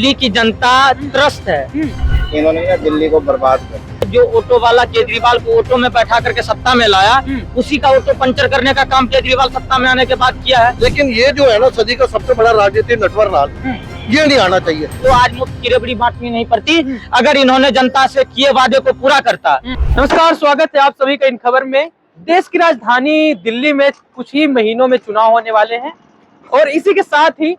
दिल्ली की जनता त्रस्त है। इन्होंने ना दिल्ली को बर्बाद कर। जो ऑटो वाला केजरीवाल को ऑटो में बैठा करके सत्ता में लाया, उसी का ऑटो पंचर करने का काम केजरीवाल सत्ता में आने के बाद किया है। लेकिन ये जो है ना सदी का सबसे बड़ा राजनीतिक नटवरलाल, ये नहीं आना चाहिए। तो आज मुफ्त की रेवड़ी बांटनी नहीं पड़ती अगर इन्होंने जनता से किए वादे को पूरा करता। नमस्कार, स्वागत है आप सभी का इन खबर में। देश की राजधानी दिल्ली में कुछ ही महीनों में चुनाव होने वाले हैं और इसी के साथ ही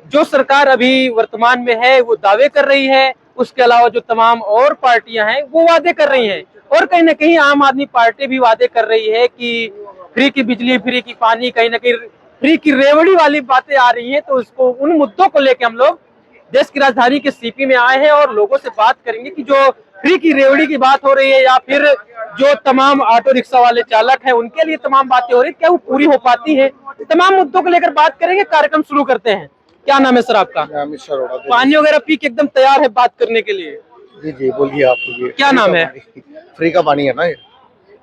जो सरकार अभी वर्तमान में है वो दावे कर रही है, उसके अलावा जो तमाम और पार्टियां हैं वो वादे कर रही हैं और कहीं ना कहीं आम आदमी पार्टी भी वादे कर रही है कि फ्री की बिजली, फ्री की पानी, कहीं ना कहीं फ्री की रेवड़ी वाली बातें आ रही हैं। तो उसको उन मुद्दों को लेकर हम लोग देश की राजधानी के सीपी में आए हैं और लोगों से बात करेंगे कि जो फ्री की रेवड़ी की बात हो रही है या फिर जो तमाम ऑटो रिक्शा वाले चालक हैं उनके लिए तमाम बातें हो रही है, क्या वो पूरी हो पाती है। तमाम मुद्दों को लेकर बात करेंगे। कार्यक्रम शुरू करते हैं। क्या नाम है सर आपका? पानी वगैरह पी के एकदम तैयार है बात करने के लिए। जी जी बोलिए आप। क्या नाम है? फ्री का पानी है ना ये?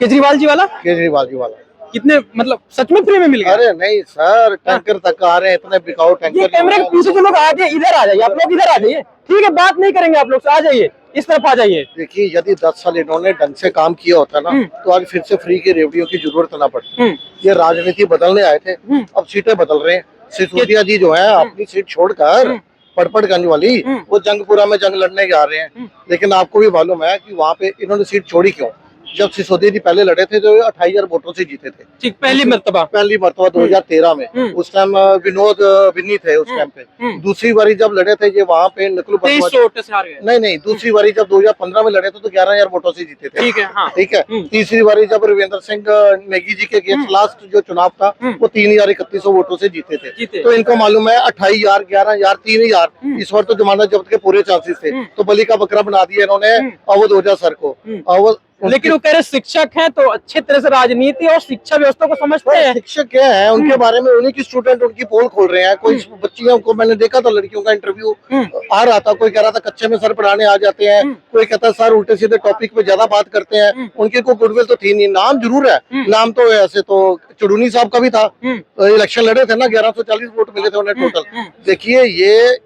केजरीवाल जी वाला? केजरीवाल जी वाला। कितने मतलब सच में फ्री में मिल गया? अरे नहीं सर, टैंकर तक आ रहे हैं, इतने बिकाऊ टैंकर। ये कैमरे के पीछे जो लोग आगे इधर आ जाइए, आप लोग इधर आ जाइए। ठीक है, बात नहीं करेंगे आप लोग से, आ जाइए इस तरफ आ जाइए। देखिए, यदि 10 साल इन्होंने ढंग से काम किया होता ना तो आज फिर से फ्री की रेवड़ियों की जरूरत ना पड़ती। ये राजनीति बदलने आए थे, अब सीटें बदल रहे हैं। सिसोदिया जी जो है अपनी सीट छोड़कर पड़पड़गंज वाली वो जंगपुरा में जंग लड़ने जा रहे हैं। लेकिन आपको भी मालूम है कि वहाँ पे इन्होंने सीट छोड़ी क्यों? जब सिसोदिया जी पहले लड़े थे तो 28,000 वोटों से जीते थे। ठीक, पहली मर्तबा 2013 में। उस टाइम विनोद विन्नी थे उस टाइम पे। दूसरी बारी जब लड़े थे ये वहाँ पे नकलू नहीं, दूसरी बारी जब 2015 में लड़े थे तो 11,000 वोटों से जीते थे। ठीक है, हाँ। ठीक है। तीसरी बारी जब रविंद्र सिंह नेगी जी के लास्ट जो चुनाव था वो 3,3100 वोटों से जीते थे। तो इनको मालूम है 28,000, 11,000, 3,000 इस बार तो जमानत जब्त के पूरे चांसेस थे। तो बलि का बकरा बना दिया इन्होंने अवध ओझा सर को। लेकिन वो कह रहे शिक्षक हैं तो अच्छे तरह से राजनीति और शिक्षा व्यवस्था को समझते हैं। शिक्षक क्या है उनके बारे में उन्हीं की स्टूडेंट उनकी पोल खोल रहे हैं। कोई बच्चियों को मैंने देखा था, लड़कियों का इंटरव्यू आ रहा था, कोई कह रहा था कच्चे में सर पढ़ाने आ जाते हैं, कोई कहता है सर उल्टे सीधे टॉपिक पे ज्यादा बात करते हैं। उनकी कोई गुडविल तो थी नहीं। नाम जरूर है, नाम तो ऐसे तो चुड़ूनी साहब का भी था। इलेक्शन लड़े थे ना, 1140 वोट मिले थे उन्हें टोटल। देखिए, ये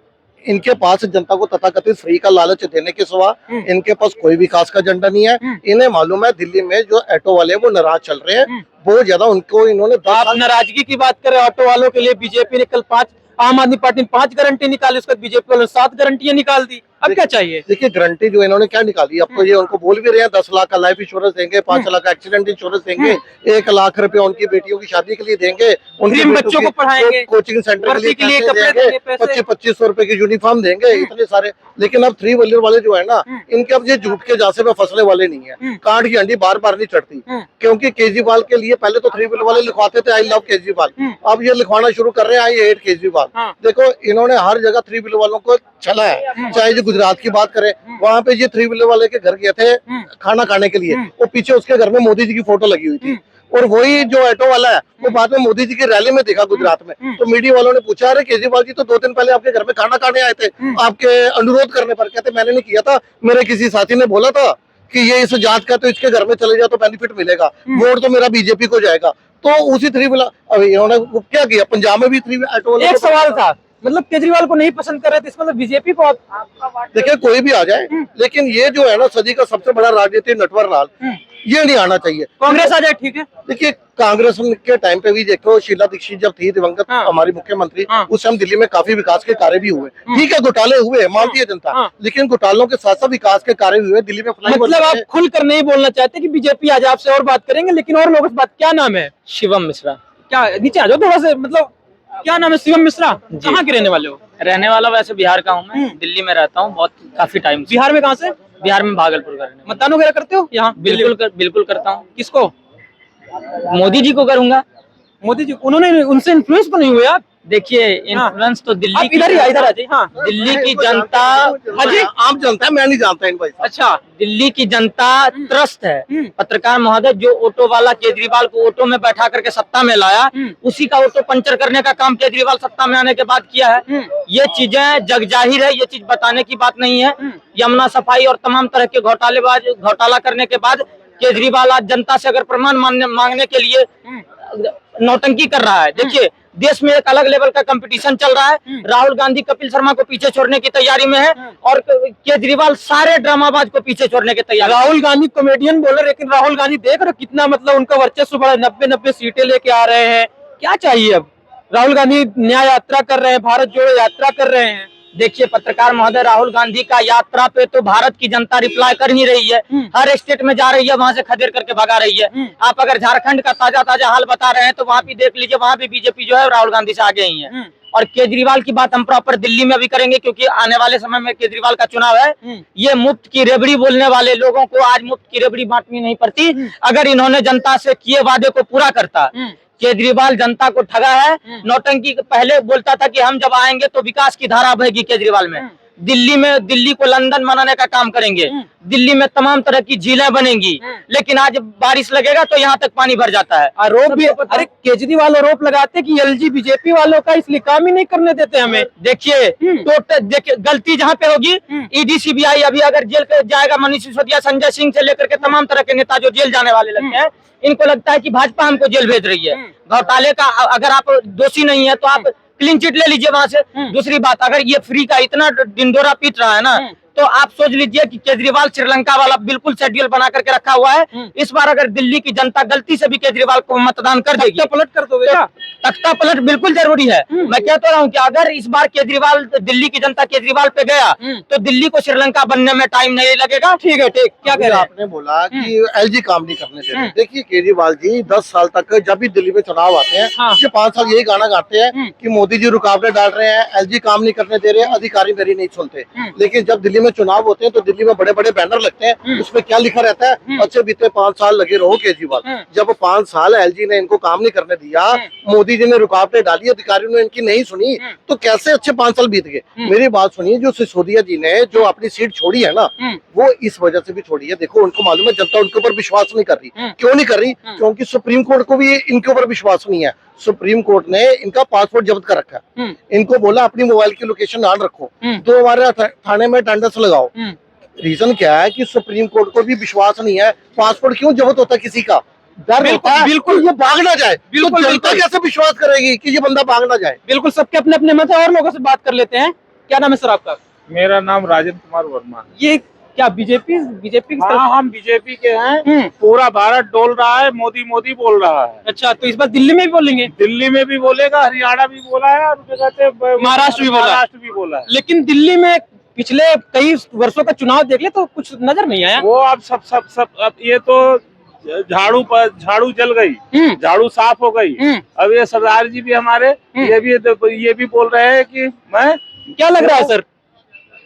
इनके पास जनता को तथाकथित फ्री का लालच देने के सिवा इनके पास कोई विकास का एजेंडा नहीं है। इन्हें मालूम है दिल्ली में जो ऑटो वाले वो नाराज चल रहे हैं बहुत ज्यादा। उनको इन्होंने आप नाराजगी की बात करें ऑटो वालों के लिए, बीजेपी ने कल 5, आम आदमी पार्टी ने 5 गारंटी निकाली, उसके बाद बीजेपी वालों ने 7 गारंटियां निकाल दी। अब क्या चाहिए? देखिए, गारंटी जो इन्होंने क्या निकाली, अब तो ये उनको बोल भी रहे हैं 10 लाख का लाइफ इंश्योरेंस देंगे, 5 लाख का एक्सीडेंट इंश्योरेंस देंगे, 1 लाख रुपए उनकी बेटियों की शादी के लिए देंगे, उनके बच्चों को पढ़ाएंगे, कोचिंग सेंटर के लिए कपड़े देंगे, 2500 रुपए की यूनिफॉर्म देंगे, इतने सारे। लेकिन अब 3 व्हीलर वाले जो है ना, इनके अब ये झूठ के जासे में फंसने वाले नहीं है। कांट की अंडी बार बार नहीं चढ़ती। क्योंकि केजरीवाल के लिए पहले तो 3 व्हीलर वाले लिखवाते थे आई लव केजरीवाल, अब ये लिखवाना शुरू कर रहे हैं आई हेट केजरीवाल। देखो, इन्होंने हर जगह 3 व्हीलर वालों को छला है। चाहे जो गुजरात की बात करें, वहाँ पे ये 3 व्हीलर वाले के घर गए थे खाना खाने के लिए, वो पीछे उसके घर में मोदी जी की फोटो लगी हुई थी। और वही जो ऑटो वाला है वो बाद में मोदी जी की रैली में देखा गुजरात में। तो मीडिया वालों ने पूछा, अरे केजरीवाल जी तो 2 दिन पहले आपके घर में खाना खाने आए थे आपके अनुरोध करने पर। कहते मैंने नहीं किया था, मेरे किसी साथी ने बोला था कि ये इस जात का तो इसके घर में चले जाओ तो बेनिफिट मिलेगा, वोट तो मेरा बीजेपी को जाएगा। तो उसी 3 व्हीलर अभी इन्होंने क्या किया, पंजाब में भी 3 ऑटो वाले। एक सवाल था, मतलब केजरीवाल को नहीं पसंद कर रहे थे, इसका मतलब बीजेपी को। देखिए, कोई भी आ जाए, लेकिन ये जो है ना सदी का सबसे बड़ा राजनीतिक नटवरलाल, ये नहीं आना चाहिए। कांग्रेस आ जाए, ठीक है। देखिए, कांग्रेस के टाइम पे भी देखो, शीला दीक्षित जब थी दिवंगत हमारी मुख्यमंत्री, उस समय दिल्ली में काफी विकास के कार्य भी हुए। ठीक है, घोटाले हुए, मानती है जनता, लेकिन घोटालों के साथ साथ विकास के कार्य भी हुए दिल्ली में। मतलब आप खुलकर नहीं बोलना चाहते कि बीजेपी आ जाए, आपसे और बात करेंगे, लेकिन और लोगों से बात। क्या नाम है? शिवम मिश्रा। क्या नीचे आ जाओ थोड़ा से, मतलब क्या नाम है? शिवम मिश्रा। कहाँ के रहने वाले हो? रहने वाला वैसे बिहार का हूँ मैं, दिल्ली में रहता हूँ बहुत काफी टाइम से। बिहार में कहाँ से? बिहार में भागलपुर का रहने वाला। मतदान वगैरह करते हो यहाँ? बिल्कुल करता हूँ। किसको? मोदी जी को करूंगा। मोदी जी, उन्होंने उनसे इन्फ्लुएंस तो नहीं हुए आप? देखिए, इन्फ्लुएंस तो दिल्ली इधर आ जाइए। हाँ, दिल्ली की जनता, हाजी आम जनता है, मैं नहीं जानता इन भाई। अच्छा, दिल्ली की जनता त्रस्त है। पत्रकार महोदय, जो ऑटो वाला केजरीवाल को ऑटो में बैठा करके सत्ता में लाया, उसी का ऑटो पंचर करने का काम केजरीवाल सत्ता में आने के बाद किया है। ये चीजें जग जाहिर है, ये चीज बताने की बात नहीं है। यमुना सफाई और तमाम तरह के घोटाला करने के बाद केजरीवाल आज जनता से अगर प्रमाण मांगने के लिए नौटंकी कर रहा है। देखिए, देश में एक अलग लेवल का कंपटीशन चल रहा है। राहुल गांधी कपिल शर्मा को पीछे छोड़ने की तैयारी में है और केजरीवाल सारे ड्रामाबाज को पीछे छोड़ने की तैयारी। राहुल गांधी कॉमेडियन बोले, लेकिन राहुल गांधी देख रहे कितना मतलब उनका वर्चस्व बढ़ा, 90-90 सीटें लेके आ रहे हैं। क्या चाहिए अब? राहुल गांधी न्याय यात्रा कर रहे हैं, भारत जोड़ो यात्रा कर रहे हैं। देखिए पत्रकार महोदय, राहुल गांधी का यात्रा पे तो भारत की जनता रिप्लाई कर ही रही है। हर स्टेट में जा रही है, वहां से खदेड़ करके भगा रही है। आप अगर झारखंड का ताजा ताजा हाल बता रहे हैं तो वहां भी देख लीजिए, वहां भी बीजेपी जो है राहुल गांधी से आगे ही है। और केजरीवाल की बात हम प्रॉपर दिल्ली में भी करेंगे, क्योंकि आने वाले समय में केजरीवाल का चुनाव है। ये मुफ्त की रेबड़ी बोलने वाले लोगों को आज मुफ्त की रेबड़ी बांटनी नहीं पड़ती। अगर इन्होंने जनता से किए वादे को पूरा करता। केजरीवाल जनता को ठगा है। नौटंकी पहले बोलता था कि हम जब आएंगे तो विकास की धारा बहेगी केजरीवाल में। दिल्ली को लंदन बनाने का काम करेंगे। दिल्ली में तमाम तरह की झीलें बनेंगी, लेकिन आज बारिश लगेगा तो यहाँ तक पानी भर जाता है। आरोप भी, अरे केजरीवाल आरोप लगाते कि एलजी बीजेपी वालों का, इसलिए काम ही नहीं करने देते हमें। देखिए देखिए गलती जहाँ पे होगी, ईडी सीबीआई अभी अगर जेल जाएगा, मनीष सिसोदिया, संजय सिंह से लेकर के तमाम तरह के नेता जो जेल जाने वाले लगते हैं, इनको लगता है कि भाजपा हमको जेल भेज रही है। घोटाले का अगर आप दोषी नहीं है तो आप क्लीन चिट ले लीजिए वहां से। दूसरी बात, अगर ये फ्री का इतना डिंडोरा पीट रहा है ना, तो आप सोच लीजिए कि केजरीवाल श्रीलंका वाला बिल्कुल शेड्यूल बना करके रखा हुआ है। इस बार अगर दिल्ली की जनता गलती से भी केजरीवाल को मतदान कर देगी, पलट कर दोगे क्या? तख्ता पलट बिल्कुल जरूरी है। मैं कहता रहा हूँ कि अगर इस बार केजरीवाल, दिल्ली की जनता केजरीवाल पे गया तो दिल्ली को श्रीलंका बनने में टाइम नहीं लगेगा। ठीक है, ठीक। क्या कह रहे हैं? आपने बोला कि एलजी काम नहीं करने दे रहे। देखिए केजरीवाल जी 10 साल तक जब भी दिल्ली में चुनाव आते हैं, 5 साल यही गाना गाते हैं कि मोदी जी रुकावटें डाल रहे हैं, एलजी काम नहीं करने दे रहे हैं, अधिकारी मेरी नहीं सुनते। लेकिन जब दिल्ली में चुनाव होते हैं तो दिल्ली में बड़े बड़े बैनर लगते हैं, उसमें क्या लिखा रहता है? अच्छे बीते 5 साल लगे रहो केजरीवाल। जब 5 साल एलजी ने इनको काम नहीं करने दिया, मोदी जी ने रुकावटें डाली, अधिकारियों ने इनकी नहीं सुनी, तो कैसे अच्छे 5 साल बीत गए? मेरी बात सुनिए, जो सिसोदिया जी ने जो अपनी सीट छोड़ी है ना, वो इस वजह से भी छोड़ी है। देखो उनको मालूम है जनता उनके ऊपर विश्वास नहीं कर रही। क्यों नहीं कर रही? क्योंकि सुप्रीम कोर्ट को भी इनके ऊपर विश्वास नहीं है। सुप्रीम कोर्ट ने इनका पासपोर्ट जब्त कर रखा है। इनको बोला अपनी मोबाइल की लोकेशन ऑन रखो, तो हमारे थाने में अटेंडेंस लगाओ। रीजन क्या है कि सुप्रीम कोर्ट को भी विश्वास नहीं है। पासपोर्ट क्यों जब्त होता है किसी का? डर होता है बिल्कुल ये भाग ना जाए। बिल्कुल जनता कैसे विश्वास करेगी कि ये बंदा भाग ना जाए? बिल्कुल, सबके अपने अपने मत है। और लोगों से बात कर लेते हैं। क्या नाम है सर आपका? मेरा नाम राजेंद्र कुमार वर्मा। ये क्या बीजेपी की तरफ? हाँ, हम बीजेपी के हैं। पूरा भारत डोल रहा है, मोदी मोदी बोल रहा है। अच्छा, तो इस बार दिल्ली में भी बोलेंगे? दिल्ली में भी बोलेगा, हरियाणा भी बोला है, और कहते हैं महाराष्ट्र भी बोला है। लेकिन दिल्ली में पिछले कई वर्षों का चुनाव देख ले तो कुछ नजर नहीं आया। वो अब सब अब ये तो झाड़ू जल गई, झाड़ू साफ हो गई। अब ये सरदार जी भी हमारे ये भी बोल रहे हैं कि मैं, क्या लग रहा है सर?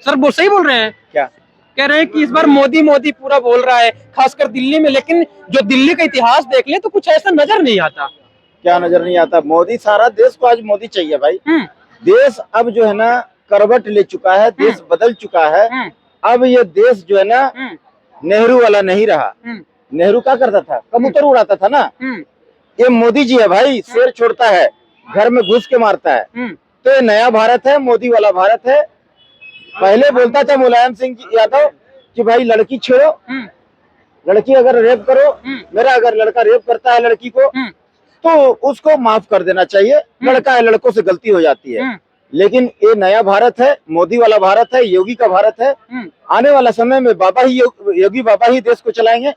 सर सही बोल रहे हैं क्या? कह रहे हैं कि इस बार मोदी मोदी पूरा बोल रहा है, खासकर दिल्ली में। लेकिन जो दिल्ली का इतिहास देख ले तो कुछ ऐसा नजर नहीं आता। क्या नजर नहीं आता? मोदी, सारा देश को आज मोदी चाहिए भाई। देश अब जो है ना करवट ले चुका है, देश बदल चुका है। अब ये देश जो है ना नेहरू वाला नहीं रहा। नेहरू क्या करता था? कबूतर उड़ाता था ना। ये मोदी जी है भाई, शेर छोड़ता है, घर में घुस के मारता है। तो ये नया भारत है, मोदी वाला भारत है। पहले बोलता था मुलायम सिंह यादव कि भाई लड़की छेड़ो, लड़की अगर रेप करो, मेरा अगर लड़का रेप करता है लड़की को तो उसको माफ कर देना चाहिए। लड़का है, लड़कों से गलती हो जाती है। लेकिन ये नया भारत है, मोदी वाला भारत है, योगी का भारत है। आने वाला समय में बाबा ही योगी बाबा ही देश को चलाएंगे।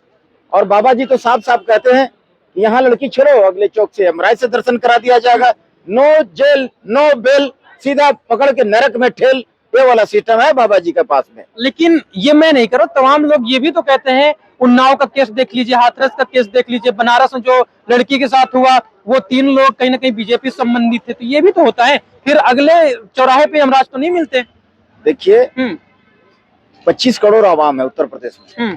और बाबा जी तो साफ साफ कहते हैं यहाँ लड़की छेड़ो, अगले चौक से एमराय से दर्शन करा दिया जाएगा, नो जेल नो बेल, सीधा पकड़ के नरक में ठेल, ये वाला सिस्टम है बाबा जी के पास में। लेकिन ये मैं नहीं करूँ, तमाम लोग ये भी तो कहते हैं, उन्नाव का केस देख लीजिए, हाथरस का केस देख लीजिए, बनारस में जो लड़की के साथ हुआ वो 3 लोग कहीं ना कहीं बीजेपी संबंधित थे। तो ये भी तो होता है, फिर अगले चौराहे पे यमराज तो नहीं मिलते। देखिए 25 करोड़ आवाम है उत्तर प्रदेश में,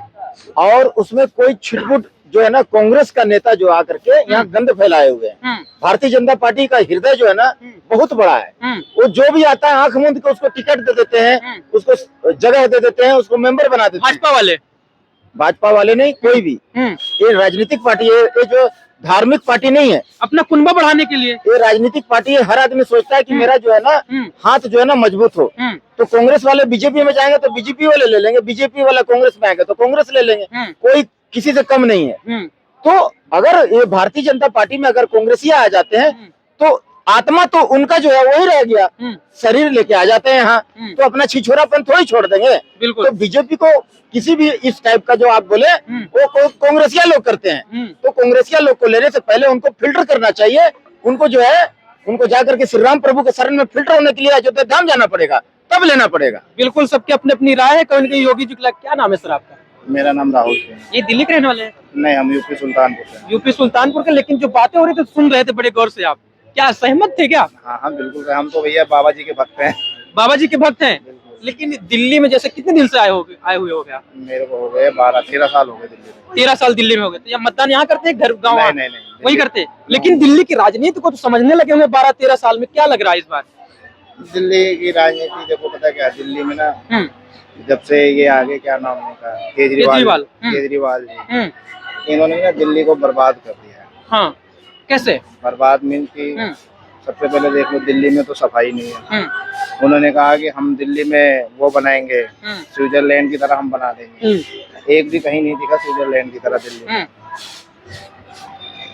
और उसमें कोई छिटपुट जो है ना कांग्रेस का नेता जो आकर के यहाँ गंद फैलाए हुए हैं। भारतीय जनता पार्टी का हृदय जो है ना बहुत बड़ा है। वो जो भी आता है आंख मूंद के उसको टिकट दे देते हैं, उसको जगह दे देते हैं, उसको मेंबर बना देते हैं। भाजपा वाले नहीं, कोई भी। ये राजनीतिक पार्टी है, ये जो धार्मिक पार्टी नहीं है। अपना कुनबा बढ़ाने के लिए ये राजनीतिक पार्टी है। हर आदमी सोचता है कि मेरा जो है ना हाथ जो है ना मजबूत हो। तो कांग्रेस वाले बीजेपी में जाएंगे तो बीजेपी वाले ले लेंगे, बीजेपी वाला कांग्रेस में आएंगे तो कांग्रेस ले लेंगे। कोई किसी से कम नहीं है। तो अगर ये भारतीय जनता पार्टी में अगर कांग्रेसी आ जाते हैं तो आत्मा तो उनका जो है वही रह गया, शरीर लेके आ जाते हैं यहाँ, तो अपना छिछोरापन थोड़ी छोड़ देंगे। बिल्कुल। तो बीजेपी को किसी भी इस टाइप का जो आप बोले वो कांग्रेसिया लोग करते हैं, तो कांग्रेसिया लोग को लेने से पहले उनको फिल्टर करना चाहिए। उनको जो है उनको जाकर के श्री राम प्रभु के शरण में फिल्टर होने के लिए अयोध्या धाम जाना पड़ेगा, तब लेना पड़ेगा। बिल्कुल, सबकी अपनी अपनी राय है। कहीं ना कहीं योगी जी का क्या नाम है सर आपका? मेरा नाम राहुल है। ये दिल्ली के रहने वाले हैं? नहीं, हम यूपी सुल्तानपुर से। यूपी सुल्तानपुर के। लेकिन जो बातें हो रही थी सुन रहे थे बड़े गौर से, आप क्या सहमत थे क्या? हाँ हाँ बिल्कुल, हम तो भैया बाबा जी के भक्त हैं। बाबा जी के भक्त हैं। लेकिन दिल्ली में जैसे कितने दिन से आए हुए हो गया? मेरे को हो गए 12-13 साल हो गए दिल्ली में। 13 साल दिल्ली में हो गए। तो या मतदान यहाँ करते हैं, घर गाँव? नहीं, वही करते। लेकिन दिल्ली की राजनीति को तो समझने लगे होंगे 12-13 साल में, क्या लग रहा है इस बार? दिल्ली की राजनीति देखो, पता क्या, दिल्ली में ना जब से ये आगे क्या नाम उनका केजरीवाल जी, इन्होंने ना दिल्ली को बर्बाद कर दिया है। हाँ, कैसे बर्बाद मीन्स की सबसे पहले देख लो, दिल्ली में तो सफाई नहीं है। उन्होंने कहा कि हम दिल्ली में वो बनाएंगे, स्विट्जरलैंड की तरह हम बना देंगे। एक भी कहीं नहीं दिखा स्विट्जरलैंड की तरह दिल्ली में।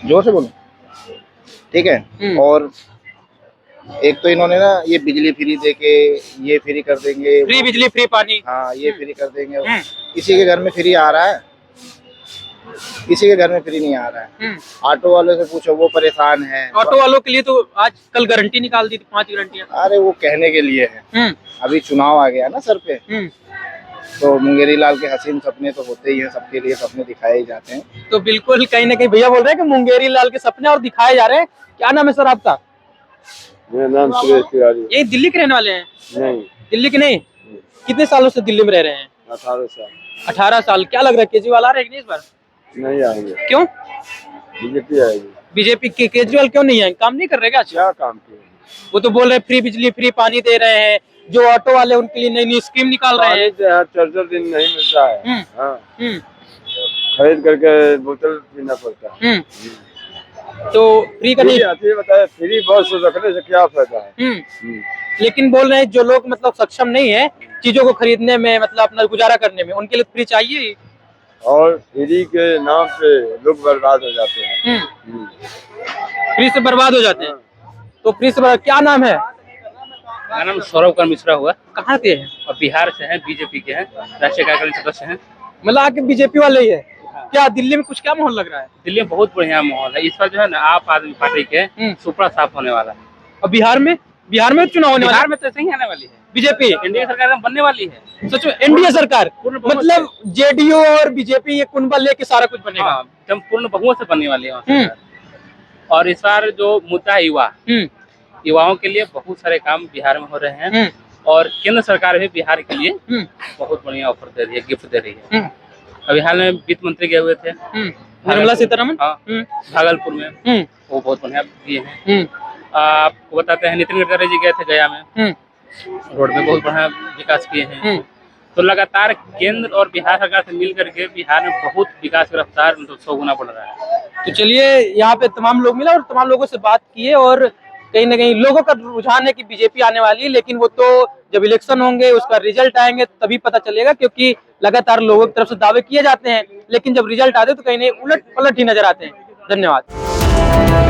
जोर से बोलो, ठीक है। और एक तो इन्होंने ना ये बिजली फ्री देके ये फ्री कर देंगे, फ्री बिजली फ्री पानी, हाँ ये फ्री कर देंगे। किसी के घर में फ्री आ रहा है? किसी के घर में फ्री नहीं आ रहा है। ऑटो वालों से पूछो, वो परेशान है। ऑटो वालों के लिए तो आज कल गारंटी निकाल दी थी, 5 गारंटियां। अरे वो कहने के लिए है, अभी चुनाव आ गया ना सर पे, तो मुंगेरी लाल के हसीन सपने तो होते ही हैं, सबके लिए सपने दिखाए ही जाते हैं। तो बिल्कुल कहीं ना कहीं भैया बोल रहे हैं कि मुंगेरी लाल के सपने और दिखाए जा रहे हैं। क्या नाम है सर आपका? मेरा नाम सुरेश तिवारी। ये दिल्ली के रहने वाले हैं? नहीं, दिल्ली के नहीं। कितने सालों से दिल्ली में रह रहे हैं? 18 साल। 18 साल। क्या लग रहा है, केजरीवाल आ रहे हैं कि नहीं इस बार? नहीं आएंगे। क्यों? बीजेपी आएगी। बीजेपी के केजरीवाल क्यों नहीं आएंगे? काम नहीं कर रहे क्या? क्या काम किया? वो तो बोल रहे हैं फ्री बिजली फ्री पानी दे रहे हैं, जो ऑटो वाले उनके लिए नई नई स्कीम निकाल रहे हैं। 4 दिन नहीं मिलता है। हाँ, खरीद करके बोतल पीना पड़ता है। तो फ्री का नहीं बताया, फ्री बस रखने से क्या फायदा है? लेकिन बोल रहे हैं जो लोग मतलब सक्षम नहीं है चीजों को खरीदने में, मतलब अपना गुजारा करने में, उनके लिए फ्री चाहिए। और फ्री के नाम पे लोग बर्बाद हो जाते हैं। फ्री से बर्बाद हो जाते हैं। तो फ्री से क्या नाम है? मेरा नाम सौरभ कर मिश्रा हुआ। कहाँ के हैं? और बिहार से हैं, बीजेपी के हैं, राष्ट्रीय कार्यकारिणी सदस्य हैं। मतलब आके बीजेपी वाले ही है। क्या दिल्ली में कुछ क्या माहौल लग रहा है? दिल्ली में बहुत बढ़िया माहौल है इस बार, जो है ना आप आदमी पार्टी के सुपड़ा साफ होने वाला है। और बिहार में चुनाव होने वाला है? बिहार में तो सही आने वाली है, बीजेपी एनडीए सरकार बनने वाली है। सच में एनडीए सरकार, मतलब जेडीयू और बीजेपी ये कुंबा लेके सारा कुछ बनेगा। हाँ, एकदम पूर्ण बहुमत से बनने वाली है। और इस बार जो मुद्दा है युवाओं के लिए बहुत सारे काम बिहार में हो रहे हैं। और केंद्र सरकार भी बिहार के लिए बहुत बढ़िया ऑफर दे रही है, गिफ्ट दे रही है। अभी हाल में वित्त मंत्री गए हुए थे निर्मला सीतारमण, हाँ, भागलपुर में, वो बहुत बढ़िया दिए हैं। आपको बताते हैं नितिन गडकरी जी गए थे गया में, रोड में बहुत बढ़िया विकास किए हैं। तो लगातार केंद्र और बिहार सरकार से मिल करके बिहार में बहुत विकास की रफ्तार मतलब 100 गुना बढ़ रहा है। तो चलिए यहाँ पे तमाम लोग मिला और तमाम लोगों से बात किए, और कहीं ना कहीं लोगों का रुझान है कि बीजेपी आने वाली है। लेकिन वो तो जब इलेक्शन होंगे, उसका रिजल्ट आएंगे तभी पता चलेगा, क्योंकि लगातार लोगों की तरफ से दावे किए जाते हैं, लेकिन जब रिजल्ट आते हैं तो कहीं नहीं उलट पलट ही नजर आते हैं। धन्यवाद।